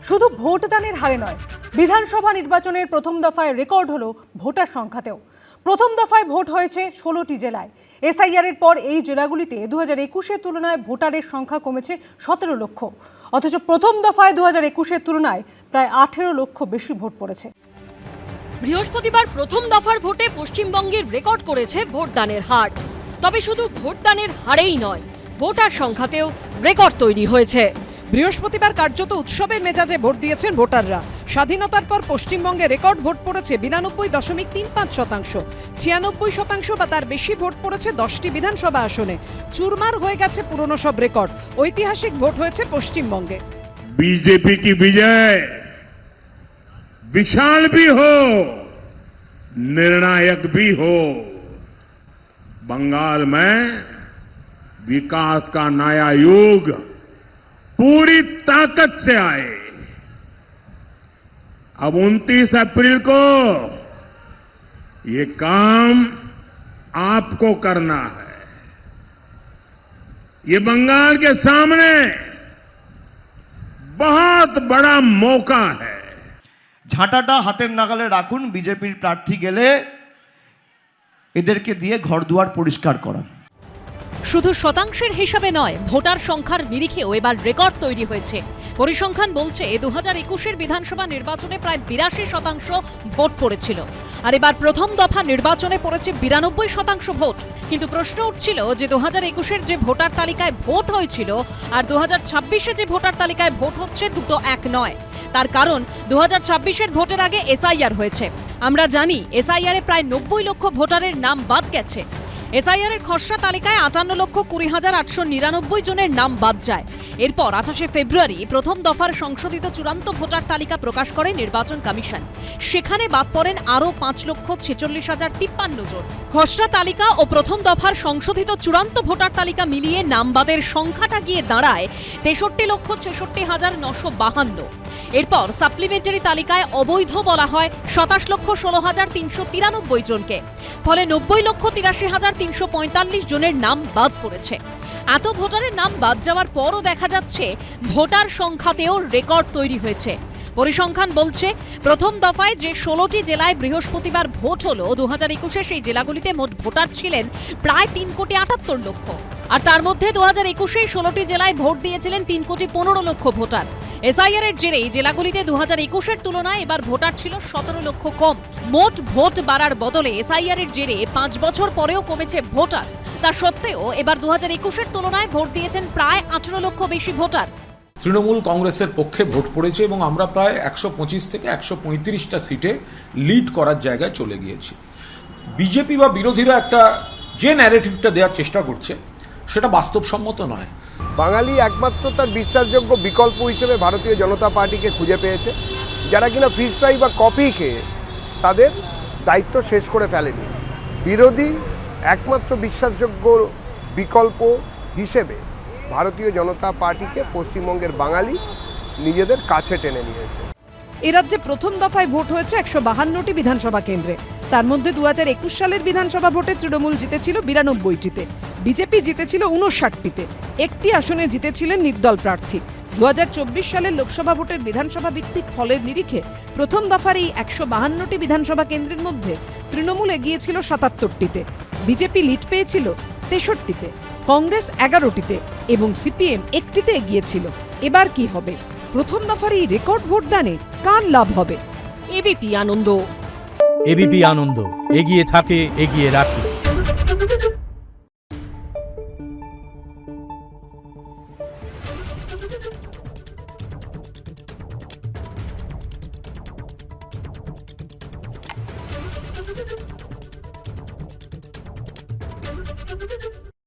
শুধু ভোটদানের হারে নয়, বিধানসভা নির্বাচনের প্রথম দফায় রেকর্ড হলো ভোটার সংখ্যাতেও। প্রথম দফায় ভোট হয়েছে 16টি জেলায়। এসআইআর এর পর এই জেলাগুলিতে 2021-এর তুলনায় ভোটারের সংখ্যা কমেছে 17 লক্ষ। অথচ প্রথম দফায় 2021-এর তুলনায় প্রায় 18 লক্ষ বেশি ভোট পড়েছে। বৃহস্পতিবার প্রথম দফার ভোটে পশ্চিমবঙ্গের রেকর্ড করেছে ভোটদানের হার। তবে শুধু ভোটদানের হারেই নয়, ভোটার সংখ্যাতেও রেকর্ড তৈরি হয়েছে। বৃহস্পতিবার কার্যত উৎসবের মেজাজে ভোট দিয়েছেন ভোটাররা। স্বাধীনতার পর পশ্চিমবঙ্গে রেকর্ড ভোট পড়েছে 92.35%। 96% বা তার বেশি ভোট পড়েছে 10টি বিধানসভা আসনে। চুরমার হয়ে গেছে পুরনো সব রেকর্ড। ঐতিহাসিক ভোট হয়েছে পশ্চিমবঙ্গে। बीजेपी की विजय विशाल भी हो, निर्णायक भी हो। बंगाल में विकास का नया युग पूरी ताकत से आए। अब 29 अप्रैल को ये काम आपको करना है। ये बंगाल के सामने बहुत बड़ा मौका है। ঝাঁটাটা হাতের নাগালে রাখুন। বিজেপির প্রার্থী গেলে এদেরকে দিয়ে ঘরদুয়ার পরিষ্কার করান। শুধু শতাংশের হিসাবে নয়, ভোটার সংখ্যার নিরিখেও এবার রেকর্ড তৈরি হয়েছে। পরিসংখ্যান বলছে 2021-এর বিধানসভা নির্বাচনে প্রায় 82% ভোট পড়েছিল, আর এবার প্রথম দফা নির্বাচনে পড়েছে 92% ভোট। কিন্তু প্রশ্ন উঠছিল যে 2021-এর যে ভোটার তালিকায় ভোট হয়েছিল আর 2026-এ যে ভোটার তালিকায় ভোট হচ্ছে, দুটো এক নয়। তার কারণ 2026-এর ভোটের আগে এসআইআর হয়েছে। আমরা জানি এসআইআর এ প্রায় 90 লক্ষ ভোটারের নাম বাদ গেছে। এসআইআর এর খসড়া তালিকায় 58,20,899 জনের নাম বাদ যায়। এরপর 28শে ফেব্রুয়ারি প্রথম দফার সংশোধিত চূড়ান্ত ভোটার তালিকা প্রকাশ করে নির্বাচন কমিশন। সেখানে বাদ পড়েন আরও 5,46,053 জন। খসড়া তালিকা ও প্রথম দফার সংশোধিত চূড়ান্ত ভোটার তালিকা মিলিয়ে নাম বাদের সংখ্যাটা গিয়ে দাঁড়ায় 63,66,952। এরপর সাপ্লিমেন্টারি তালিকায় অবৈধ বলা হয় 27,16,393 জনকে। ফলে 90,83,345 জনের নাম বাদ পড়েছে। এত ভোটারের নাম বাদ যাওয়ার পরও দেখা যাচ্ছে ভোটার সংখ্যাতেও রেকর্ড তৈরি হয়েছে। পরিসংখ্যান বলছে প্রথম দফায় যে 16টি জেলায় বৃহস্পতিবার ভোট হলো, 2021-এ সেই জেলাগুলিতে মোট ভোটার ছিলেন প্রায় 3,78,00,000। আর তার মধ্যে 2021-এ 16টি জেলায় ভোট দিয়েছিলেন 3,15,00,000 ভোটার। এসআইআর এর জেরে জেলাগুলিতে 2021-এর তুলনায় এবার ভোটার ছিল 17 লক্ষ কম। মোট ভোট বাড়ার বদলে এসআইআর এর জেরে 5 বছর পরেও কমেছে ভোটার। তা সত্ত্বেও এবার 2021-এর তুলনায় ভোট দিয়েছেন প্রায় 18 লক্ষ বেশি ভোটার। তৃণমূল কংগ্রেসের পক্ষে ভোট পড়েছে এবং আমরা প্রায় 125 থেকে 135টা সিটে লিড করার জায়গায় চলে গিয়েছি। বিজেপি বা বিরোধীরা একটা যে ন্যারেটিভটা দেওয়ার চেষ্টা করছে সেটা বাস্তবসম্মত নয়। বাঙালি একমাত্র তার বিশ্বাসযোগ্য বিকল্প হিসেবে ভারতীয় জনতা পার্টিকে খুঁজে পেয়েছে, যারা কিনা ফিশ ফ্রাই বা কপি খেয়ে তাদের দায়িত্ব শেষ করে ফেলেনি। বিরোধী একমাত্র বিশ্বাসযোগ্য বিকল্প হিসেবে ভারতীয় জনতা পার্টিকে পশ্চিমবঙ্গের বাঙালি নিজেদের কাছে টেনে নিয়েছে। এ রাজ্যে প্রথম দফায় ভোট হয়েছে 152টি বিধানসভা কেন্দ্রে। তার মধ্যে 2021 সালের বিধানসভা ভোটে তৃণমূল জিতেছিল 92টিতে, বিজেপি জিতেছিল 59টিতে, একটি আসনে জিতেছিলেন নির্দল প্রার্থী। 2024 সালের লোকসভা ভোটের বিধানসভা ভিত্তিক ফলের নিরিখে প্রথম দফার এই 152টি বিধানসভা কেন্দ্রের মধ্যে তৃণমূল এগিয়েছিল 77টিতে, বিজেপি লিড পেয়েছিল 63টিতে, কংগ্রেস 11টিতে এবং সিপিএম একটিতে এগিয়েছিল। এবার কি হবে? প্রথম দফার এই রেকর্ড ভোটদানে কার লাভ হবে? এবিপি আনন্দ। এবিপি আনন্দ, এগিয়ে থাকে, এগিয়ে রাখে।